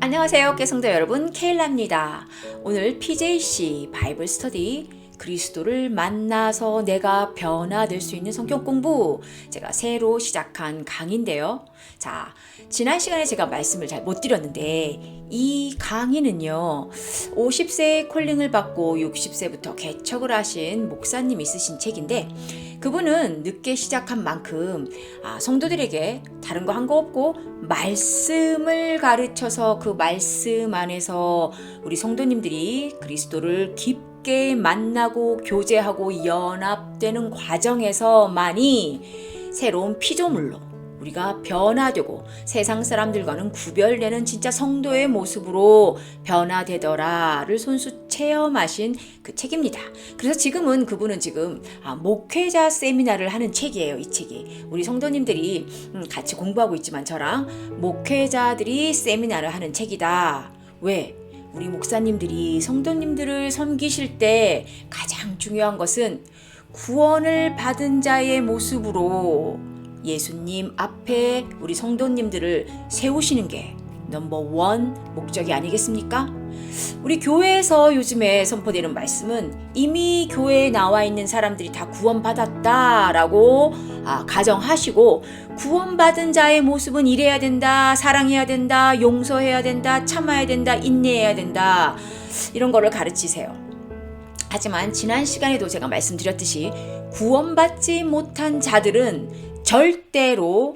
안녕하세요, 깨성도 여러분, 케일라입니다. 오늘 PJC 바이블 스터디 그리스도를 만나서 내가 변화될 수 있는 성경 공부, 제가 새로 시작한 강의인데요. 자, 지난 시간에 제가 말씀을 잘 못 드렸는데 이 강의는요, 50세의 콜링을 받고 60세부터 개척을 하신 목사님이 쓰신 책인데, 그분은 늦게 시작한 만큼 성도들에게 다른 거 한 거 없고 말씀을 가르쳐서 그 말씀 안에서 우리 성도님들이 그리스도를 깊게 만나고 교제하고 연합되는 과정에서만이 새로운 피조물로 우리가 변화되고 세상 사람들과는 구별되는 진짜 성도의 모습으로 변화되더라를 손수 체험하신 그 책입니다. 그래서 지금은 그분은 목회자 세미나를 하는 책이에요. 이 책이 우리 성도님들이 같이 공부하고 있지만 저랑 목회자들이 세미나를 하는 책이다. 왜? 우리 목사님들이 성도님들을 섬기실 때 가장 중요한 것은 구원을 받은 자의 모습으로 예수님 앞에 우리 성도님들을 세우시는 게 넘버원 목적이 아니겠습니까? 우리 교회에서 요즘에 선포되는 말씀은 이미 교회에 나와 있는 사람들이 다 구원받았다라고 가정하시고, 구원받은 자의 모습은 이래야 된다, 사랑해야 된다, 용서해야 된다, 참아야 된다, 인내해야 된다, 이런 거를 가르치세요. 하지만 지난 시간에도 제가 말씀드렸듯이 구원받지 못한 자들은 절대로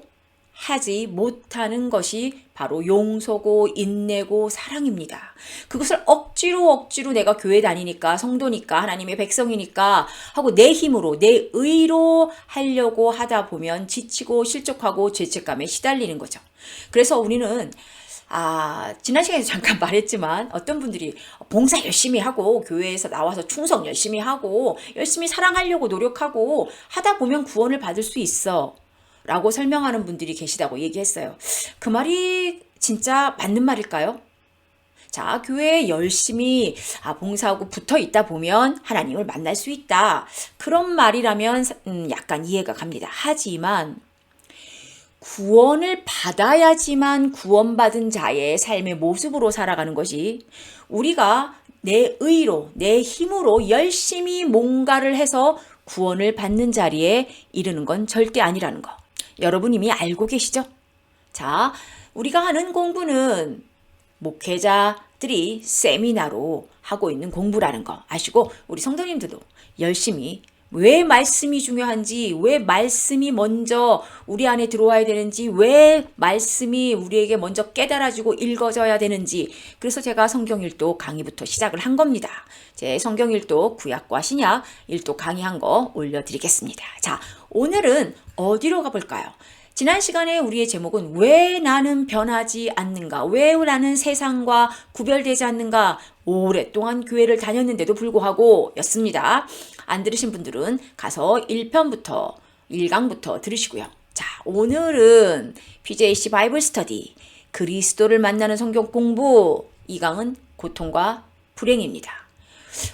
하지 못하는 것이 바로 용서고 인내고 사랑입니다. 그것을 억지로 내가 교회 다니니까, 성도니까, 하나님의 백성이니까 하고 내 힘으로 내 의로 하려고 하다 보면 지치고 실족하고 죄책감에 시달리는 거죠. 그래서 우리는 지난 시간에 잠깐 말했지만 어떤 분들이 봉사 열심히 하고 교회에서 나와서 충성 열심히 하고 열심히 사랑하려고 노력하고 하다 보면 구원을 받을 수 있어 라고 설명하는 분들이 계시다고 얘기했어요. 그 말이 진짜 맞는 말일까요? 자, 교회에 열심히 봉사하고 붙어 있다 보면 하나님을 만날 수 있다, 그런 말이라면 약간 이해가 갑니다. 하지만 구원을 받아야지만 구원받은 자의 삶의 모습으로 살아가는 것이, 우리가 내 의로 내 힘으로 열심히 뭔가를 해서 구원을 받는 자리에 이르는 건 절대 아니라는 거 여러분 이미 알고 계시죠? 자, 우리가 하는 공부는 목회자들이 세미나로 하고 있는 공부라는 거 아시고, 우리 성도님들도 열심히 왜 말씀이 중요한지, 왜 말씀이 먼저 우리 안에 들어와야 되는지, 왜 말씀이 우리에게 먼저 깨달아지고 읽어져야 되는지, 그래서 제가 성경일독 강의부터 시작을 한 겁니다. 제 성경일독 구약과 신약 일독 강의한 거 올려드리겠습니다. 자, 오늘은 어디로 가볼까요? 지난 시간에 우리의 제목은 왜 나는 변하지 않는가? 왜 나는 세상과 구별되지 않는가? 오랫동안 교회를 다녔는데도 불구하고 였습니다. 안 들으신 분들은 가서 1편부터 1강부터 들으시고요. 자, 오늘은 PJC 바이블 스터디 그리스도를 만나는 성경 공부 2강은 고통과 불행입니다.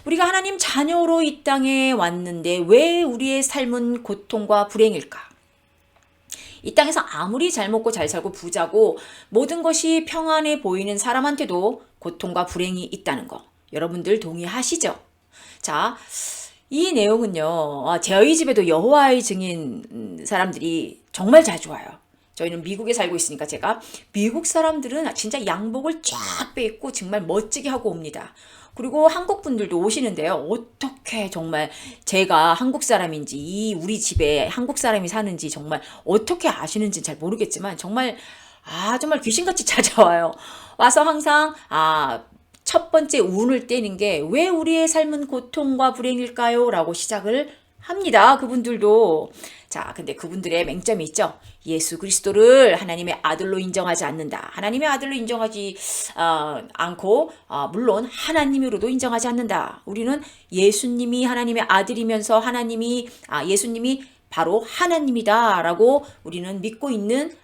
우리가 하나님 자녀로 이 땅에 왔는데 왜 우리의 삶은 고통과 불행일까? 이 땅에서 아무리 잘 먹고 잘 살고 부자고 모든 것이 평안해 보이는 사람한테도 고통과 불행이 있다는 거 여러분들 동의하시죠? 자, 이 내용은요, 저희 집에도 여호와의 증인 사람들이 정말 자주 와요. 저희는 미국에 살고 있으니까 제가 미국 사람들은 진짜 양복을 쫙 빼입고 정말 멋지게 하고 옵니다. 그리고 한국 분들도 오시는데요. 어떻게 정말 제가 한국 사람인지, 우리 집에 한국 사람이 사는지 정말 어떻게 아시는지 잘 모르겠지만 정말 귀신같이 찾아와요. 와서 항상 첫 번째 운을 떼는 게 왜 우리의 삶은 고통과 불행일까요? 라고 시작을 합니다. 그분들도. 자, 근데 그분들의 맹점이 있죠. 예수 그리스도를 하나님의 아들로 인정하지 않는다. 하나님의 아들로 인정하지 않고 물론 하나님으로도 인정하지 않는다. 우리는 예수님이 하나님의 아들이면서 예수님이 바로 하나님이다라고 우리는 믿고 있는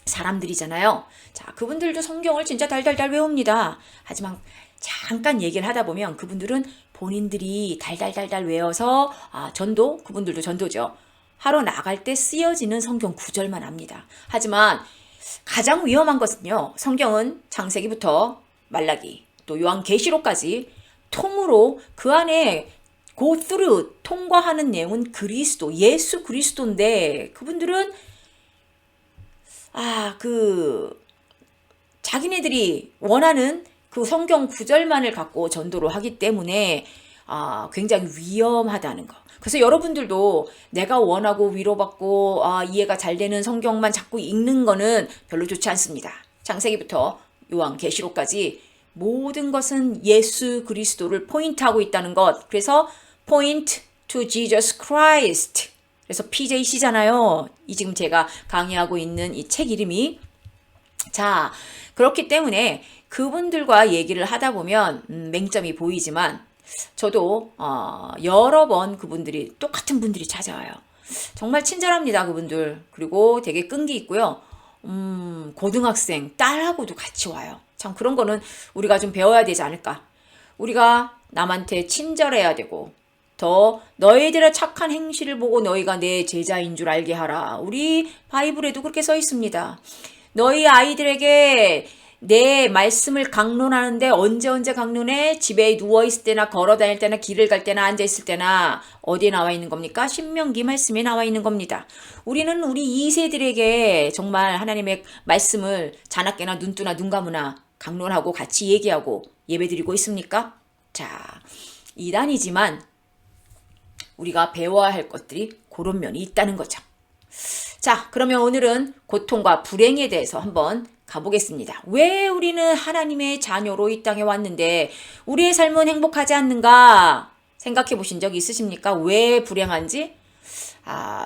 사람들이잖아요. 자, 그분들도 성경을 진짜 달달달 외웁니다. 하지만 잠깐 얘기를 하다 보면 그분들은 본인들이 달달달달 외워서 그분들도 전도죠. 하러 나갈 때 쓰여지는 성경 구절만 압니다. 하지만 가장 위험한 것은요. 성경은 창세기부터 말라기 또 요한계시록까지 통으로 그 안에 go through 통과하는 내용은 그리스도, 예수 그리스도인데 그분들은 자기네들이 원하는 그 성경 구절만을 갖고 전도를 하기 때문에 굉장히 위험하다는 거. 그래서 여러분들도 내가 원하고 위로받고 이해가 잘 되는 성경만 자꾸 읽는 거는 별로 좋지 않습니다. 창세기부터 요한계시록까지 모든 것은 예수 그리스도를 포인트하고 있다는 것. 그래서 point to Jesus Christ. 그래서 PJC잖아요. 이 지금 제가 강의하고 있는 이 책 이름이. 자, 그렇기 때문에 그분들과 얘기를 하다 보면 맹점이 보이지만 저도 여러 번 그분들이 똑같은 분들이 찾아와요. 정말 친절합니다, 그분들. 그리고 되게 끈기 있고요. 고등학생 딸하고도 같이 와요. 참 그런 거는 우리가 좀 배워야 되지 않을까. 우리가 남한테 친절해야 되고 더 너희들의 착한 행실을 보고 너희가 내 제자인 줄 알게 하라. 우리 바이블에도 그렇게 써 있습니다. 너희 아이들에게 내 말씀을 강론하는데 언제 강론해? 집에 누워있을 때나 걸어다닐 때나 길을 갈 때나 앉아있을 때나 어디에 나와 있는 겁니까? 신명기 말씀에 나와 있는 겁니다. 우리는 우리 2세들에게 정말 하나님의 말씀을 자나깨나 눈뜨나 눈 감으나 강론하고 같이 얘기하고 예배드리고 있습니까? 자, 이단이지만 우리가 배워야 할 것들이 그런 면이 있다는 거죠. 자, 그러면 오늘은 고통과 불행에 대해서 한번 가보겠습니다. 왜 우리는 하나님의 자녀로 이 땅에 왔는데 우리의 삶은 행복하지 않는가? 생각해 보신 적 있으십니까? 왜 불행한지?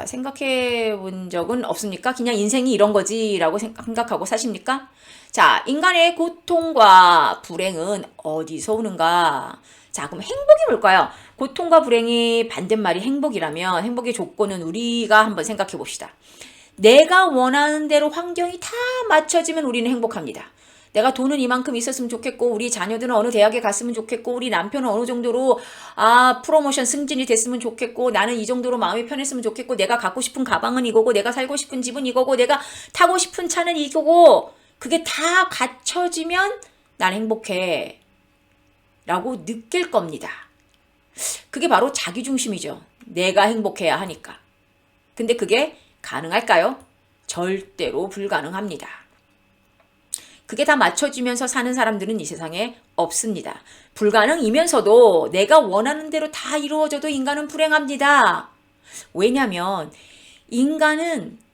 생각해 본 적은 없습니까? 그냥 인생이 이런 거지라고 생각하고 사십니까? 자, 인간의 고통과 불행은 어디서 오는가? 자, 그럼 행복이 뭘까요? 고통과 불행이 반대말이 행복이라면 행복의 조건은 우리가 한번 생각해 봅시다. 내가 원하는 대로 환경이 다 맞춰지면 우리는 행복합니다. 내가 돈은 이만큼 있었으면 좋겠고 우리 자녀들은 어느 대학에 갔으면 좋겠고 우리 남편은 어느 정도로 프로모션 승진이 됐으면 좋겠고 나는 이 정도로 마음이 편했으면 좋겠고 내가 갖고 싶은 가방은 이거고 내가 살고 싶은 집은 이거고 내가 타고 싶은 차는 이거고 그게 다 갖춰지면 난 행복해 라고 느낄 겁니다. 그게 바로 자기중심이죠. 내가 행복해야 하니까. 근데 그게 가능할까요? 절대로 불가능합니다. 그게 다 맞춰지면서 사는 사람들은 이 세상에 없습니다. 불가능이면서도 내가 원하는 대로 다 이루어져도 인간은 불행합니다. 왜냐하면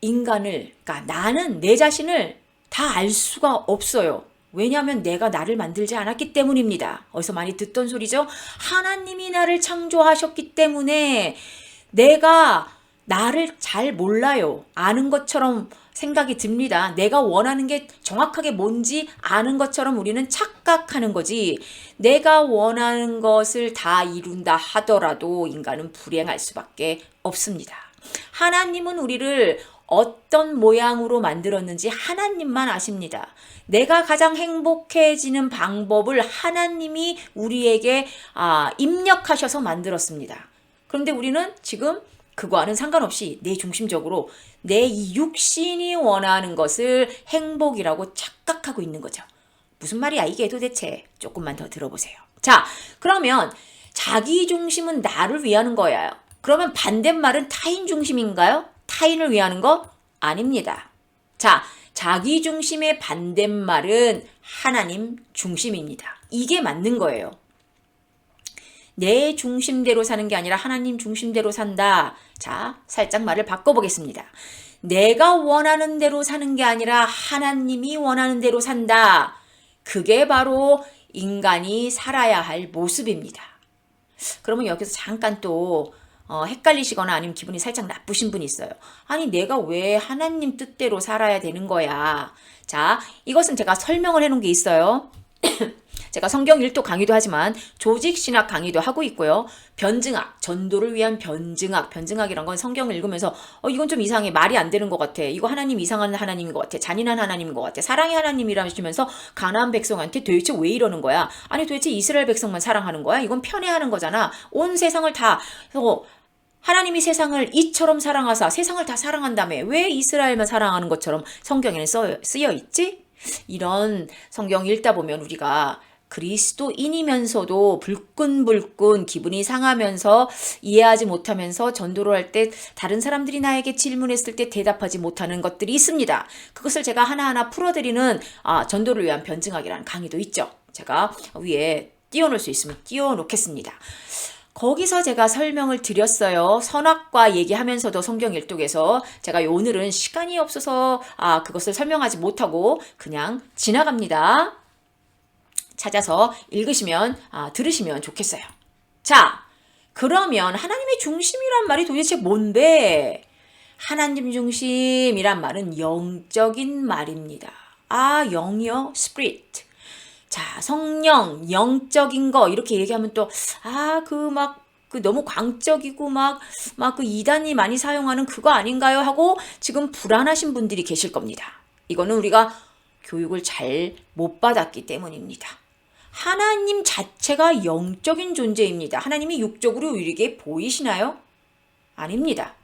그러니까 나는 내 자신을 다 알 수가 없어요. 왜냐하면 내가 나를 만들지 않았기 때문입니다. 어디서 많이 듣던 소리죠? 하나님이 나를 창조하셨기 때문에 내가 나를 잘 몰라요. 아는 것처럼 생각이 듭니다. 내가 원하는 게 정확하게 뭔지 아는 것처럼 우리는 착각하는 거지. 내가 원하는 것을 다 이룬다 하더라도 인간은 불행할 수밖에 없습니다. 하나님은 우리를 어떤 모양으로 만들었는지 하나님만 아십니다. 내가 가장 행복해지는 방법을 하나님이 우리에게 입력하셔서 만들었습니다. 그런데 우리는 지금 그거와는 상관없이 내 중심적으로 내 이 육신이 원하는 것을 행복이라고 착각하고 있는 거죠. 무슨 말이야 이게 도대체? 조금만 더 들어보세요. 자, 그러면 자기 중심은 나를 위하는 거예요. 그러면 반대말은 타인 중심인가요? 타인을 위하는 거? 아닙니다. 자, 자기 중심의 반대말은 하나님 중심입니다. 이게 맞는 거예요. 내 중심대로 사는 게 아니라 하나님 중심대로 산다. 자, 살짝 말을 바꿔보겠습니다. 내가 원하는 대로 사는 게 아니라 하나님이 원하는 대로 산다. 그게 바로 인간이 살아야 할 모습입니다. 그러면 여기서 잠깐 또 헷갈리시거나 아니면 기분이 살짝 나쁘신 분이 있어요. 아니 내가 왜 하나님 뜻대로 살아야 되는 거야. 자, 이것은 제가 설명을 해놓은 게 있어요. 제가 성경 1도 강의도 하지만 조직신학 강의도 하고 있고요. 변증학, 전도를 위한 변증학이란 건 성경을 읽으면서 이건 좀 이상해. 말이 안 되는 것 같아. 이거 하나님 이상한 하나님인 것 같아. 잔인한 하나님인 것 같아. 사랑의 하나님이라시면서 가나안 백성한테 도대체 왜 이러는 거야? 아니 도대체 이스라엘 백성만 사랑하는 거야? 이건 편애하는 거잖아. 온 세상을 다 하나님이 세상을 이처럼 사랑하사 세상을 다 사랑한다며 왜 이스라엘만 사랑하는 것처럼 성경에는 쓰여 있지? 이런 성경 읽다 보면 우리가 그리스도인이면서도 불끈불끈 기분이 상하면서 이해하지 못하면서 전도를 할 때 다른 사람들이 나에게 질문했을 때 대답하지 못하는 것들이 있습니다. 그것을 제가 하나하나 풀어드리는 전도를 위한 변증학이라는 강의도 있죠. 제가 위에 띄워놓을 수 있으면 띄워놓겠습니다. 거기서 제가 설명을 드렸어요. 선악과 얘기하면서도 성경 일독에서 제가 오늘은 시간이 없어서 그것을 설명하지 못하고 그냥 지나갑니다. 찾아서 읽으시면 들으시면 좋겠어요. 자, 그러면 하나님의 중심이란 말이 도대체 뭔데? 하나님 중심이란 말은 영적인 말입니다. 영이요? 스피릿. 자, 성령, 영적인 거 이렇게 얘기하면 또 너무 광적이고 그 이단이 많이 사용하는 그거 아닌가요? 하고 지금 불안하신 분들이 계실 겁니다. 이거는 우리가 교육을 잘 못 받았기 때문입니다. 하나님 자체가 영적인 존재입니다. 하나님이 육적으로 우리에게 보이시나요? 아닙니다.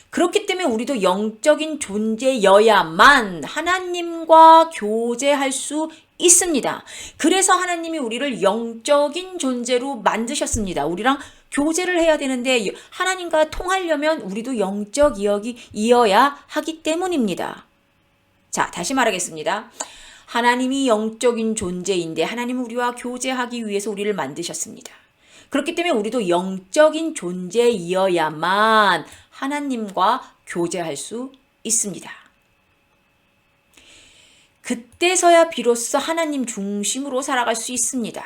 그렇기 때문에 우리도 영적인 존재여야만 하나님과 교제할 수 있습니다. 그래서 하나님이 우리를 영적인 존재로 만드셨습니다. 우리랑 교제를 해야 되는데 하나님과 통하려면 우리도 영적이어야 하기 때문입니다. 자, 다시 말하겠습니다. 하나님이 영적인 존재인데 하나님은 우리와 교제하기 위해서 우리를 만드셨습니다. 그렇기 때문에 우리도 영적인 존재이어야만 하나님과 교제할 수 있습니다. 그때서야 비로소 하나님 중심으로 살아갈 수 있습니다.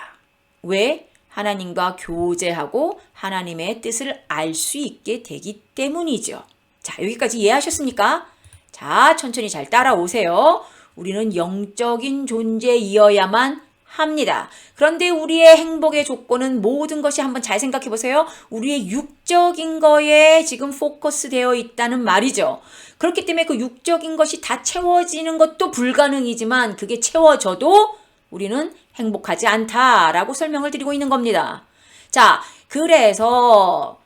왜? 하나님과 교제하고 하나님의 뜻을 알 수 있게 되기 때문이죠. 자, 여기까지 이해하셨습니까? 자, 천천히 잘 따라오세요. 우리는 영적인 존재이어야만 합니다. 그런데 우리의 행복의 조건은 모든 것이 한번 잘 생각해 보세요. 우리의 육적인 거에 지금 포커스 되어 있다는 말이죠. 그렇기 때문에 그 육적인 것이 다 채워지는 것도 불가능이지만 그게 채워져도 우리는 행복하지 않다라고 설명을 드리고 있는 겁니다. 자, 그래서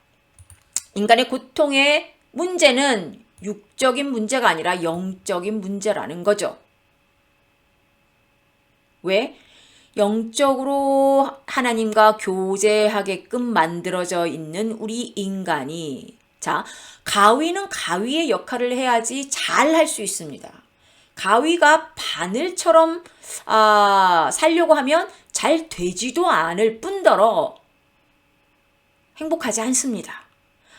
인간의 고통의 문제는 육적인 문제가 아니라 영적인 문제라는 거죠. 왜? 영적으로 하나님과 교제하게끔 만들어져 있는 우리 인간이 가위는 가위의 역할을 해야지 잘 할 수 있습니다. 가위가 바늘처럼 살려고 하면 잘 되지도 않을 뿐더러 행복하지 않습니다.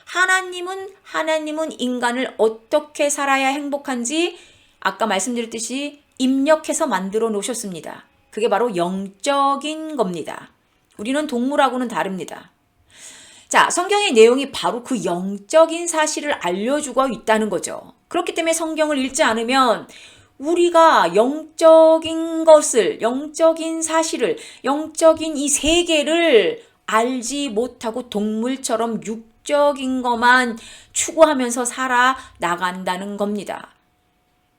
하나님은 인간을 어떻게 살아야 행복한지 아까 말씀드렸듯이 입력해서 만들어 놓으셨습니다. 그게 바로 영적인 겁니다. 우리는 동물하고는 다릅니다. 자, 성경의 내용이 바로 그 영적인 사실을 알려주고 있다는 거죠. 그렇기 때문에 성경을 읽지 않으면 우리가 영적인 것을, 영적인 사실을, 영적인 이 세계를 알지 못하고 동물처럼 육적인 것만 추구하면서 살아나간다는 겁니다.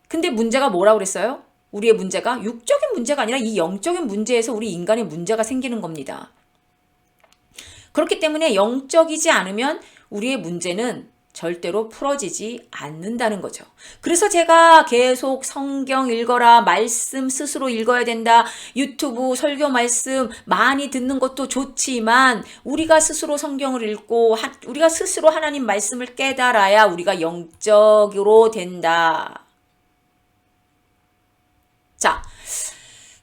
근데 문제가 뭐라고 그랬어요? 우리의 문제가 육적인 문제가 아니라 이 영적인 문제에서 우리 인간의 문제가 생기는 겁니다. 그렇기 때문에 영적이지 않으면 우리의 문제는 절대로 풀어지지 않는다는 거죠. 그래서 제가 계속 성경 읽어라, 말씀 스스로 읽어야 된다, 유튜브 설교 말씀 많이 듣는 것도 좋지만 우리가 스스로 성경을 읽고 우리가 스스로 하나님 말씀을 깨달아야 우리가 영적으로 된다. 자,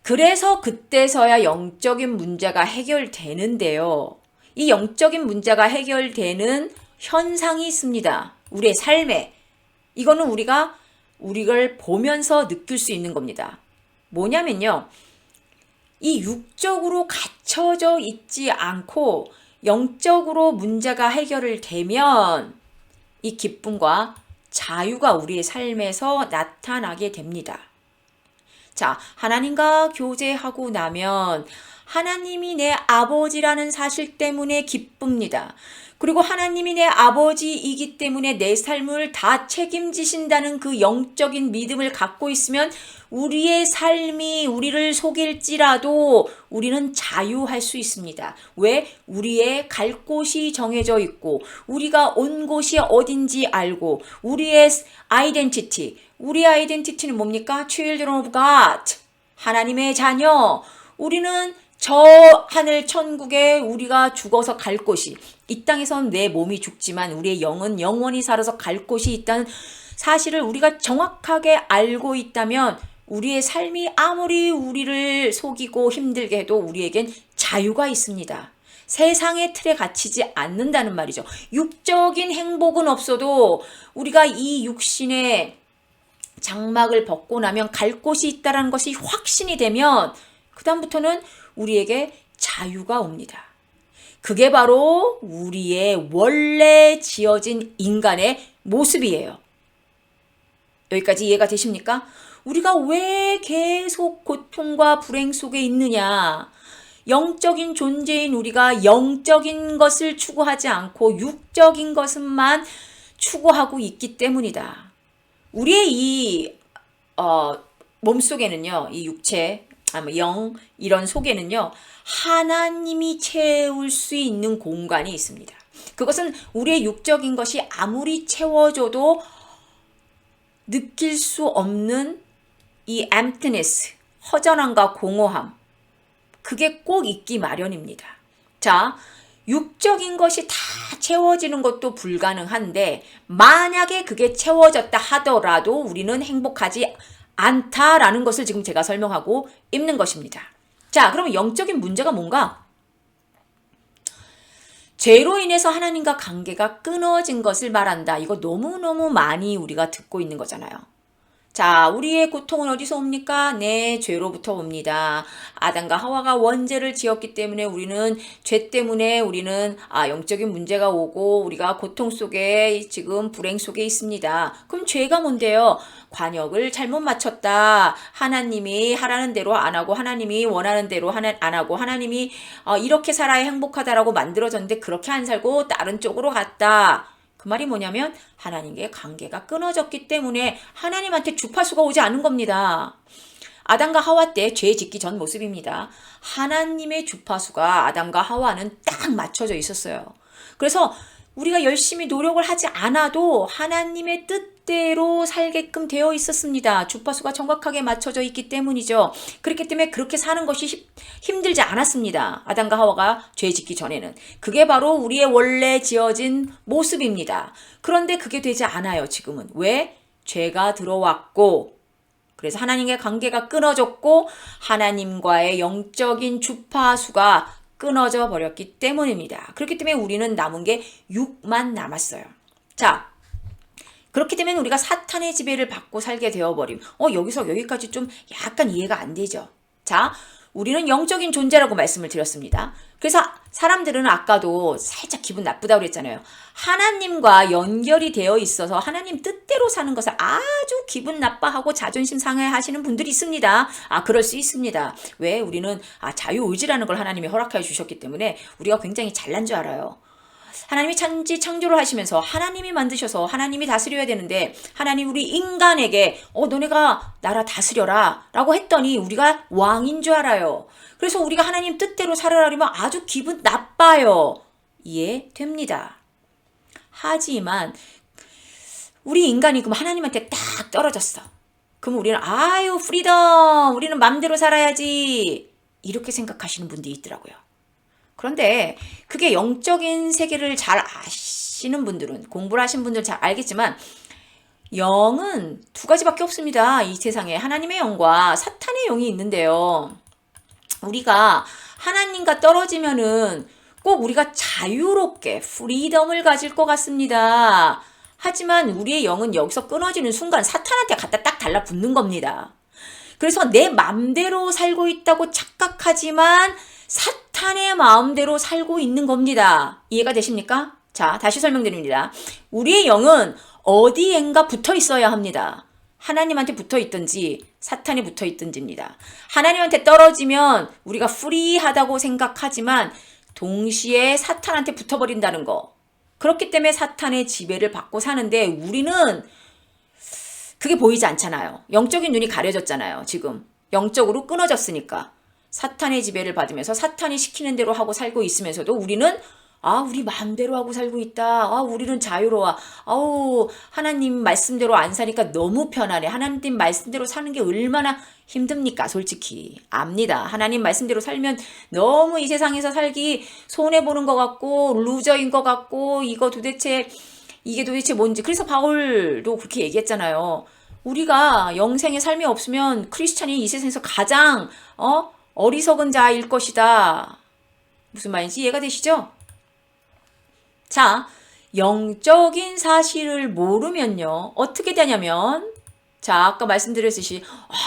그래서 그때서야 영적인 문제가 해결되는데요. 이 영적인 문제가 해결되는 현상이 있습니다. 우리의 삶에. 이거는 우리를 보면서 느낄 수 있는 겁니다. 뭐냐면요. 이 육적으로 갇혀져 있지 않고 영적으로 문제가 해결을 되면 이 기쁨과 자유가 우리의 삶에서 나타나게 됩니다. 자, 하나님과 교제하고 나면 하나님이 내 아버지라는 사실 때문에 기쁩니다. 그리고 하나님이 내 아버지이기 때문에 내 삶을 다 책임지신다는 그 영적인 믿음을 갖고 있으면 우리의 삶이 우리를 속일지라도 우리는 자유할 수 있습니다. 왜? 우리의 갈 곳이 정해져 있고 우리가 온 곳이 어딘지 알고 우리의 우리의 아이덴티티는 뭡니까? Children of God, 하나님의 자녀. 우리는 저 하늘 천국에 우리가 죽어서 갈 곳이, 이 땅에선 내 몸이 죽지만 우리의 영은 영원히 살아서 갈 곳이 있다는 사실을 우리가 정확하게 알고 있다면 우리의 삶이 아무리 우리를 속이고 힘들게 해도 우리에겐 자유가 있습니다. 세상의 틀에 갇히지 않는다는 말이죠. 육적인 행복은 없어도 우리가 이 육신의 장막을 벗고 나면 갈 곳이 있다는 것이 확신이 되면 그 다음부터는 우리에게 자유가 옵니다. 그게 바로 우리의 원래 지어진 인간의 모습이에요. 여기까지 이해가 되십니까? 우리가 왜 계속 고통과 불행 속에 있느냐? 영적인 존재인 우리가 영적인 것을 추구하지 않고 육적인 것만 추구하고 있기 때문이다. 우리의 이 몸속에는요, 이 육체, 영, 이런 속에는요, 하나님이 채울 수 있는 공간이 있습니다. 그것은 우리의 육적인 것이 아무리 채워줘도 느낄 수 없는 이 emptiness, 허전함과 공허함, 그게 꼭 있기 마련입니다. 자, 육적인 것이 다 채워지는 것도 불가능한데 만약에 그게 채워졌다 하더라도 우리는 행복하지 않다라는 것을 지금 제가 설명하고 있는 것입니다. 자, 그럼 영적인 문제가 뭔가? 죄로 인해서 하나님과 관계가 끊어진 것을 말한다. 이거 너무너무 많이 우리가 듣고 있는 거잖아요. 자, 우리의 고통은 어디서 옵니까? 네, 죄로부터 옵니다. 아담과 하와가 원죄를 지었기 때문에 우리는 죄 때문에 우리는 영적인 문제가 오고 우리가 고통 속에 지금 불행 속에 있습니다. 그럼 죄가 뭔데요? 관역을 잘못 맞췄다. 하나님이 하라는 대로 안 하고 하나님이 원하는 대로 안 하고 하나님이 이렇게 살아야 행복하다라고 만들어졌는데 그렇게 안 살고 다른 쪽으로 갔다. 그 말이 뭐냐면 하나님과의 관계가 끊어졌기 때문에 하나님한테 주파수가 오지 않은 겁니다. 아담과 하와 때 죄 짓기 전 모습입니다. 하나님의 주파수가 아담과 하와는 딱 맞춰져 있었어요. 그래서 우리가 열심히 노력을 하지 않아도 하나님의 뜻대로 살게끔 되어 있었습니다. 주파수가 정확하게 맞춰져 있기 때문이죠. 그렇기 때문에 그렇게 사는 것이 힘들지 않았습니다. 아담과 하와가 죄 짓기 전에는. 그게 바로 우리의 원래 지어진 모습입니다. 그런데 그게 되지 않아요, 지금은. 왜? 죄가 들어왔고 그래서 하나님과의 관계가 끊어졌고 하나님과의 영적인 주파수가 끊어져 버렸기 때문입니다. 그렇기 때문에 우리는 남은 게 육만 남았어요. 자, 그렇게 되면 우리가 사탄의 지배를 받고 살게 되어버림. 여기서 여기까지 좀 약간 이해가 안 되죠. 자, 우리는 영적인 존재라고 말씀을 드렸습니다. 그래서 사람들은 아까도 살짝 기분 나쁘다고 그랬잖아요. 하나님과 연결이 되어 있어서 하나님 뜻대로 사는 것을 아주 기분 나빠하고 자존심 상해하시는 분들이 있습니다. 그럴 수 있습니다. 왜? 우리는 자유의지라는 걸 하나님이 허락해 주셨기 때문에 우리가 굉장히 잘난 줄 알아요. 하나님이 천지 창조를 하시면서 하나님이 만드셔서 하나님이 다스려야 되는데 하나님 우리 인간에게 너네가 나라 다스려라 라고 했더니 우리가 왕인 줄 알아요. 그래서 우리가 하나님 뜻대로 살아가려면 아주 기분 나빠요. 이해됩니다. 하지만 우리 인간이 그럼 하나님한테 딱 떨어졌어. 그럼 우리는 프리덤, 우리는 맘대로 살아야지 이렇게 생각하시는 분들이 있더라고요. 그런데 그게 영적인 세계를 잘 아시는 분들은, 공부를 하신 분들은 잘 알겠지만 영은 두 가지밖에 없습니다. 이 세상에 하나님의 영과 사탄의 영이 있는데요. 우리가 하나님과 떨어지면은 꼭 우리가 자유롭게 프리덤을 가질 것 같습니다. 하지만 우리의 영은 여기서 끊어지는 순간 사탄한테 갖다 딱 달라붙는 겁니다. 그래서 내 맘대로 살고 있다고 착각하지만 사탄의 마음대로 살고 있는 겁니다. 이해가 되십니까? 자, 다시 설명드립니다. 우리의 영은 어디엔가 붙어 있어야 합니다. 하나님한테 붙어 있든지 사탄이 붙어 있든지입니다. 하나님한테 떨어지면 우리가 프리하다고 생각하지만 동시에 사탄한테 붙어버린다는 거. 그렇기 때문에 사탄의 지배를 받고 사는데 우리는 그게 보이지 않잖아요. 영적인 눈이 가려졌잖아요. 지금 영적으로 끊어졌으니까 사탄의 지배를 받으면서 사탄이 시키는 대로 하고 살고 있으면서도 우리는 우리 마음대로 하고 살고 있다. 우리는 자유로워. 하나님 말씀대로 안 사니까 너무 편하네. 하나님 말씀대로 사는 게 얼마나 힘듭니까? 솔직히 압니다. 하나님 말씀대로 살면 너무 이 세상에서 살기 손해보는 것 같고 루저인 것 같고 이게 도대체 뭔지. 그래서 바울도 그렇게 얘기했잖아요. 우리가 영생의 삶이 없으면 크리스찬이 이 세상에서 가장 어리석은 자일 것이다. 무슨 말인지 이해가 되시죠? 자, 영적인 사실을 모르면요. 어떻게 되냐면 자, 아까 말씀드렸듯이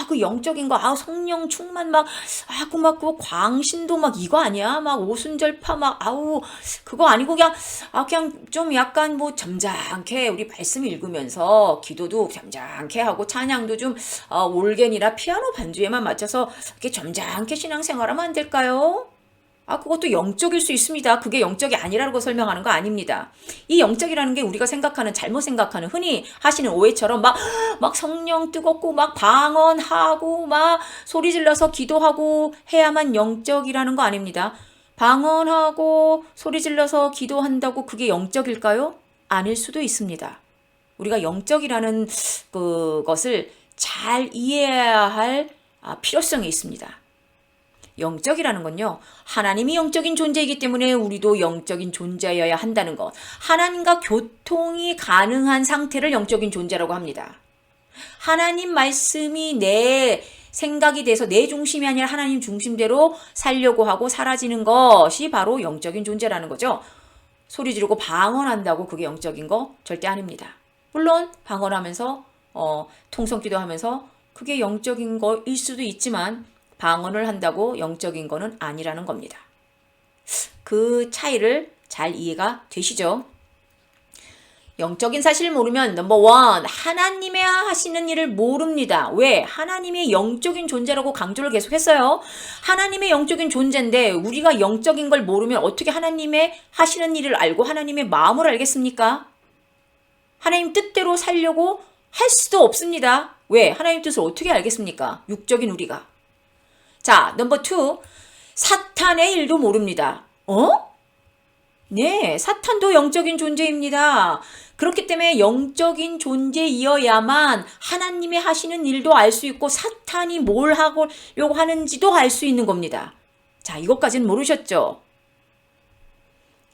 그 영적인 거 성령 충만 그 광신도 이거 아니야? 오순절파 그거 아니고 그냥 좀 약간 점잖게 우리 말씀 읽으면서 기도도 점잖게 하고 찬양도 좀 올겐이나 피아노 반주에만 맞춰서 이렇게 점잖게 신앙생활하면 안 될까요? 그것도 영적일 수 있습니다. 그게 영적이 아니라고 설명하는 거 아닙니다. 이 영적이라는 게 우리가 생각하는, 잘못 생각하는, 흔히 하시는 오해처럼 막 성령 뜨겁고 방언하고 소리 질러서 기도하고 해야만 영적이라는 거 아닙니다. 방언하고 소리 질러서 기도한다고 그게 영적일까요? 아닐 수도 있습니다. 우리가 영적이라는 그것을 잘 이해해야 할 필요성이 있습니다. 영적이라는 건요. 하나님이 영적인 존재이기 때문에 우리도 영적인 존재여야 한다는 것. 하나님과 교통이 가능한 상태를 영적인 존재라고 합니다. 하나님 말씀이 내 생각이 돼서 내 중심이 아니라 하나님 중심대로 살려고 하고 사라지는 것이 바로 영적인 존재라는 거죠. 소리 지르고 방언한다고 그게 영적인 거 절대 아닙니다. 물론 방언하면서 통성기도 하면서 그게 영적인 거일 수도 있지만 방언을 한다고 영적인 거는 아니라는 겁니다. 그 차이를 잘 이해가 되시죠? 영적인 사실을 모르면 넘버 원, 하나님의 하시는 일을 모릅니다. 왜? 하나님의 영적인 존재라고 강조를 계속했어요. 하나님의 영적인 존재인데 우리가 영적인 걸 모르면 어떻게 하나님의 하시는 일을 알고 하나님의 마음을 알겠습니까? 하나님 뜻대로 살려고 할 수도 없습니다. 왜? 하나님 뜻을 어떻게 알겠습니까? 육적인 우리가. 자, 넘버 2. 사탄의 일도 모릅니다. 네, 사탄도 영적인 존재입니다. 그렇기 때문에 영적인 존재이어야만 하나님의 하시는 일도 알 수 있고 사탄이 뭘 하려고 하는지도 알 수 있는 겁니다. 자, 이것까지는 모르셨죠?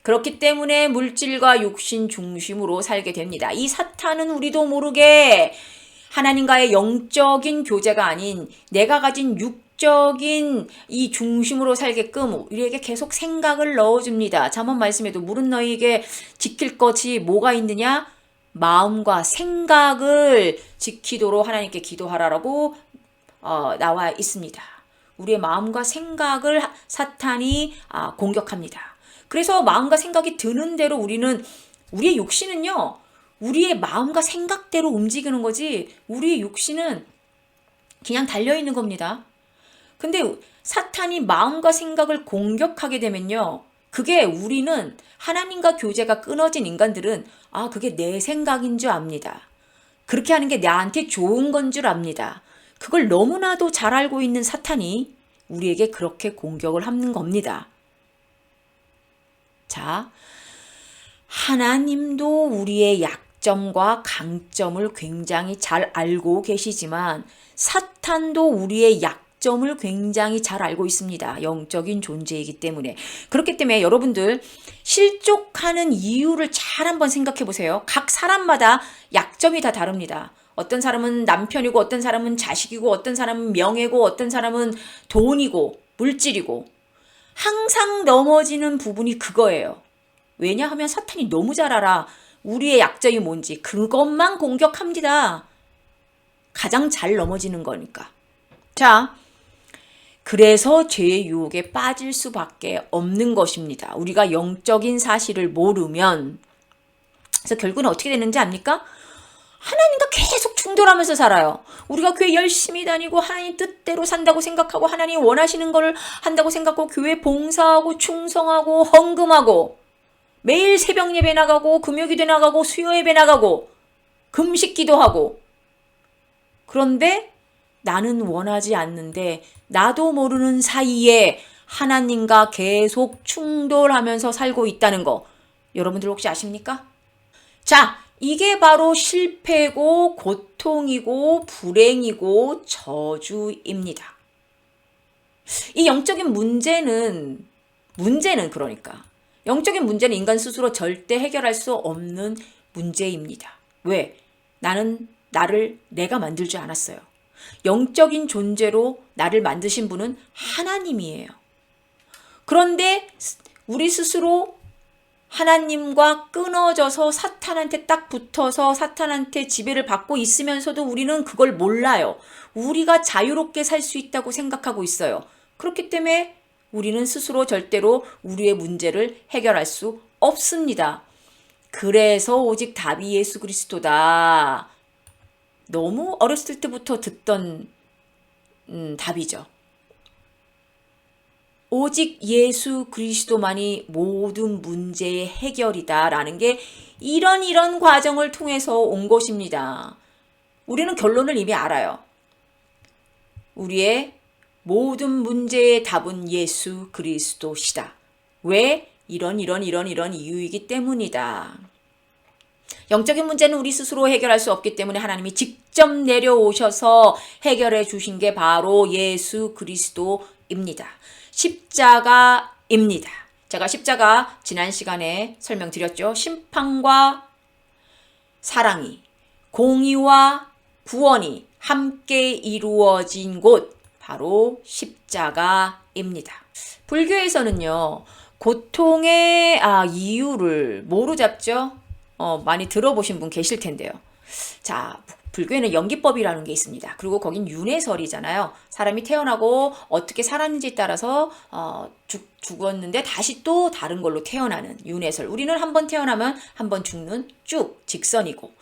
그렇기 때문에 물질과 육신 중심으로 살게 됩니다. 이 사탄은 우리도 모르게 하나님과의 영적인 교제가 아닌 내가 가진 육적인 이 중심으로 살게끔 우리에게 계속 생각을 넣어줍니다. 잠언 말씀에도 물은 너희에게 지킬 것이 뭐가 있느냐? 마음과 생각을 지키도록 하나님께 기도하라라고 나와 있습니다. 우리의 마음과 생각을 사탄이 공격합니다. 그래서 마음과 생각이 드는 대로 우리의 육신은요. 우리의 마음과 생각대로 움직이는 거지 우리의 육신은 그냥 달려있는 겁니다. 근데 사탄이 마음과 생각을 공격하게 되면요. 그게 우리는 하나님과 교제가 끊어진 인간들은 그게 내 생각인 줄 압니다. 그렇게 하는 게 나한테 좋은 건 줄 압니다. 그걸 너무나도 잘 알고 있는 사탄이 우리에게 그렇게 공격을 하는 겁니다. 자, 하나님도 우리의 약점과 강점을 굉장히 잘 알고 계시지만 사탄도 우리의 약점을 굉장히 잘 알고 있습니다. 영적인 존재이기 때문에. 그렇기 때문에 여러분들 실족하는 이유를 잘 한번 생각해 보세요. 각 사람마다 약점이 다 다릅니다. 어떤 사람은 남편이고 어떤 사람은 자식이고 어떤 사람은 명예고 어떤 사람은 돈이고 물질이고 항상 넘어지는 부분이 그거예요. 왜냐하면 사탄이 너무 잘 알아. 우리의 약점이 뭔지 그것만 공격합니다. 가장 잘 넘어지는 거니까. 자, 그래서 죄의 유혹에 빠질 수밖에 없는 것입니다. 우리가 영적인 사실을 모르면. 그래서 결국은 어떻게 되는지 압니까? 하나님과 계속 충돌하면서 살아요. 우리가 교회 열심히 다니고 하나님 뜻대로 산다고 생각하고 하나님 원하시는 걸 한다고 생각하고 교회 봉사하고 충성하고 헌금하고 매일 새벽 예배 나가고 금요기도 나가고 수요 예배 나가고 금식 기도하고. 그런데 나는 원하지 않는데 나도 모르는 사이에 하나님과 계속 충돌하면서 살고 있다는 거 여러분들 혹시 아십니까? 자, 이게 바로 실패고 고통이고 불행이고 저주입니다. 이 영적인 문제는 그러니까 영적인 문제는 인간 스스로 절대 해결할 수 없는 문제입니다. 왜? 나는 나를 내가 만들지 않았어요. 영적인 존재로 나를 만드신 분은 하나님이에요. 그런데 우리 스스로 하나님과 끊어져서 사탄한테 딱 붙어서 사탄한테 지배를 받고 있으면서도 우리는 그걸 몰라요. 우리가 자유롭게 살 수 있다고 생각하고 있어요. 그렇기 때문에 우리는 스스로 절대로 우리의 문제를 해결할 수 없습니다. 그래서 오직 답이 예수 그리스도다. 너무 어렸을 때부터 듣던 답이죠. 오직 예수 그리스도만이 모든 문제의 해결이다라는 게 이런 과정을 통해서 온 것입니다. 우리는 결론을 이미 알아요. 우리의 모든 문제의 답은 예수 그리스도시다. 왜? 이런 이유이기 때문이다. 영적인 문제는 우리 스스로 해결할 수 없기 때문에 하나님이 직접 내려오셔서 해결해 주신 게 바로 예수 그리스도입니다. 십자가입니다. 제가 십자가 지난 시간에 설명드렸죠. 심판과 사랑이, 공의와 구원이 함께 이루어진 곳, 바로 십자가입니다. 불교에서는요, 고통의 이유를 뭐로 잡죠? 많이 들어보신 분 계실 텐데요. 자, 불교에는 연기법이라는 게 있습니다. 그리고 거긴 윤회설이잖아요. 사람이 태어나고 어떻게 살았는지에 따라서 죽었는데 다시 또 다른 걸로 태어나는 윤회설. 우리는 한번 태어나면 한번 죽는 쭉 직선이고.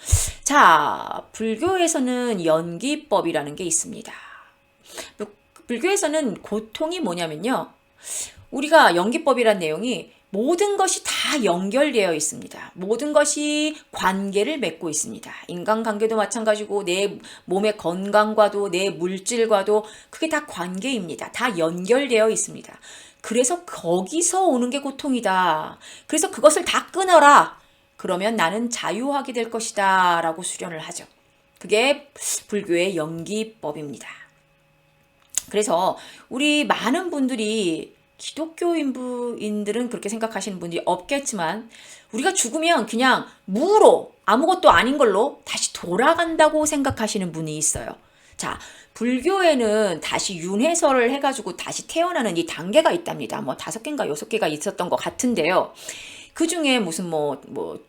자, 불교에서는 연기법이라는 게 있습니다. 불교에서는 고통이 뭐냐면요. 우리가 연기법이란 내용이 모든 것이 다 연결되어 있습니다. 모든 것이 관계를 맺고 있습니다. 인간관계도 마찬가지고 내 몸의 건강과도 내 물질과도 그게 다 관계입니다. 다 연결되어 있습니다. 그래서 거기서 오는 게 고통이다. 그래서 그것을 다 끊어라. 그러면 나는 자유하게 될 것이다. 라고 수련을 하죠. 그게 불교의 연기법입니다. 그래서 우리 많은 분들이 기독교인들은 그렇게 생각하시는 분들이 없겠지만 우리가 죽으면 그냥 무로 아무것도 아닌 걸로 다시 돌아간다고 생각하시는 분이 있어요. 자, 불교에는 다시 윤회설을 해가지고 다시 태어나는 이 단계가 있답니다. 5개인가 6개가 있었던 것 같은데요. 그 중에 무슨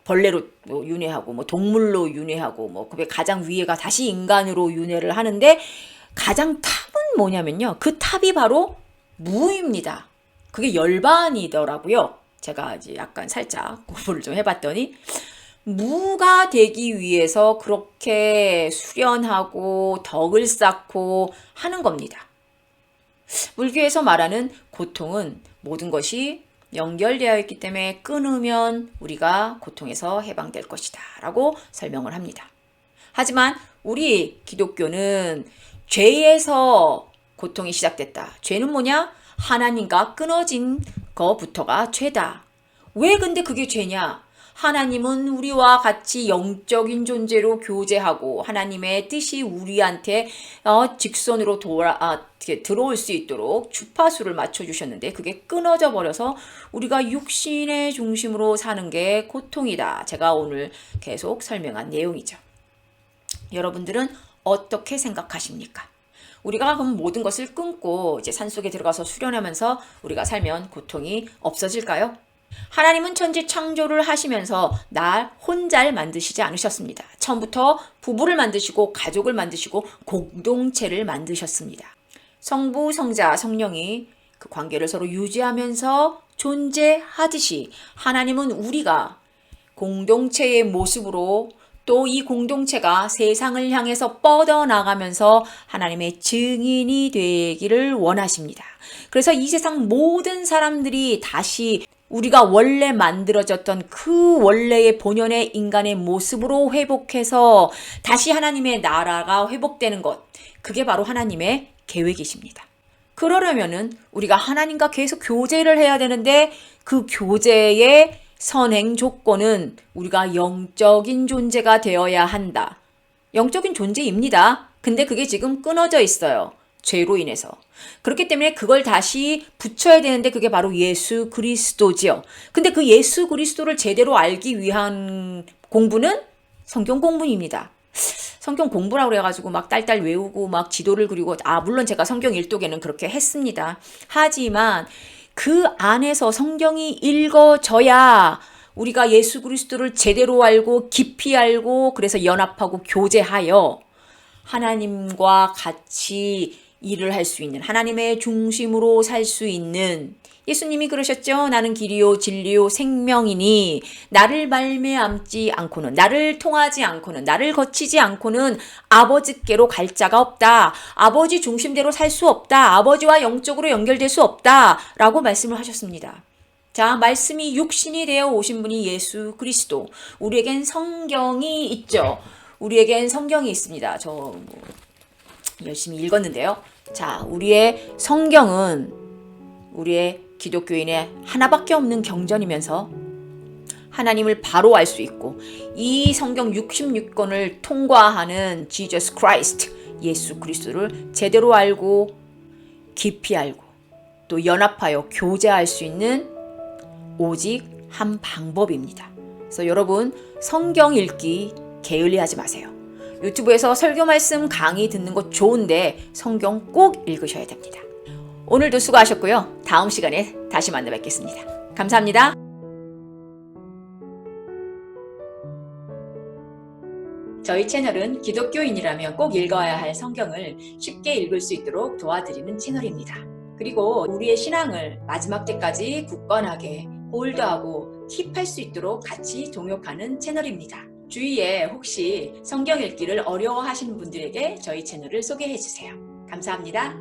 벌레로 윤회하고 동물로 윤회하고 그게 가장 위에가 다시 인간으로 윤회를 하는데 가장 탑은 뭐냐면요. 그 탑이 바로 무입니다. 그게 열반이더라고요. 제가 이제 약간 살짝 공부를 좀 해봤더니 무가 되기 위해서 그렇게 수련하고 덕을 쌓고 하는 겁니다. 불교에서 말하는 고통은 모든 것이 연결되어 있기 때문에 끊으면 우리가 고통에서 해방될 것이다 라고 설명을 합니다. 하지만 우리 기독교는 죄에서 고통이 시작됐다. 죄는 뭐냐? 하나님과 끊어진 거부터가 죄다. 왜 근데 그게 죄냐? 하나님은 우리와 같이 영적인 존재로 교제하고 하나님의 뜻이 우리한테 직선으로 들어올 수 있도록 주파수를 맞춰주셨는데 그게 끊어져 버려서 우리가 육신의 중심으로 사는 게 고통이다. 제가 오늘 계속 설명한 내용이죠. 여러분들은 어떻게 생각하십니까? 우리가 그럼 모든 것을 끊고 이제 산속에 들어가서 수련하면서 우리가 살면 고통이 없어질까요? 하나님은 천지 창조를 하시면서 날 혼자를 만드시지 않으셨습니다. 처음부터 부부를 만드시고 가족을 만드시고 공동체를 만드셨습니다. 성부, 성자, 성령이 그 관계를 서로 유지하면서 존재하듯이 하나님은 우리가 공동체의 모습으로 또 이 공동체가 세상을 향해서 뻗어나가면서 하나님의 증인이 되기를 원하십니다. 그래서 이 세상 모든 사람들이 다시 우리가 원래 만들어졌던 그 원래의 본연의 인간의 모습으로 회복해서 다시 하나님의 나라가 회복되는 것, 그게 바로 하나님의 계획이십니다. 그러려면은 우리가 하나님과 계속 교제를 해야 되는데 그 교제의 선행 조건은 우리가 영적인 존재가 되어야 한다. 영적인 존재입니다. 근데 그게 지금 끊어져 있어요. 죄로 인해서. 그렇기 때문에 그걸 다시 붙여야 되는데 그게 바로 예수 그리스도지요. 근데 그 예수 그리스도를 제대로 알기 위한 공부는 성경 공부입니다. 성경 공부라고 그래가지고 막 딸딸 외우고 막 지도를 그리고 물론 제가 성경 일독에는 그렇게 했습니다. 하지만 그 안에서 성경이 읽어져야 우리가 예수 그리스도를 제대로 알고 깊이 알고 그래서 연합하고 교제하여 하나님과 같이 일을 할 수 있는 하나님의 중심으로 살 수 있는 예수님이 그러셨죠. 나는 길이요 진리요 생명이니 나를 말미암지 않고는 나를 통하지 않고는 나를 거치지 않고는 아버지께로 갈 자가 없다. 아버지 중심대로 살 수 없다. 아버지와 영적으로 연결될 수 없다. 라고 말씀을 하셨습니다. 자, 말씀이 육신이 되어 오신 분이 예수 그리스도. 우리에겐 성경이 있죠. 우리에겐 성경이 있습니다. 저 열심히 읽었는데요. 자, 우리의 성경은 우리의 기독교인의 하나밖에 없는 경전이면서 하나님을 바로 알 수 있고 이 성경 66권을 통과하는 지저스 크라이스트, 예수 그리스도를 제대로 알고 깊이 알고 또 연합하여 교제할 수 있는 오직 한 방법입니다. 그래서 여러분 성경 읽기 게을리하지 마세요. 유튜브에서 설교 말씀 강의 듣는 거 좋은데 성경 꼭 읽으셔야 됩니다. 오늘도 수고하셨고요. 다음 시간에 다시 만나 뵙겠습니다. 감사합니다. 저희 채널은 기독교인이라면 꼭 읽어야 할 성경을 쉽게 읽을 수 있도록 도와드리는 채널입니다. 그리고 우리의 신앙을 마지막 때까지 굳건하게 홀드하고 킵할 수 있도록 같이 동역하는 채널입니다. 주위에 혹시 성경 읽기를 어려워하시는 분들에게 저희 채널을 소개해 주세요. 감사합니다.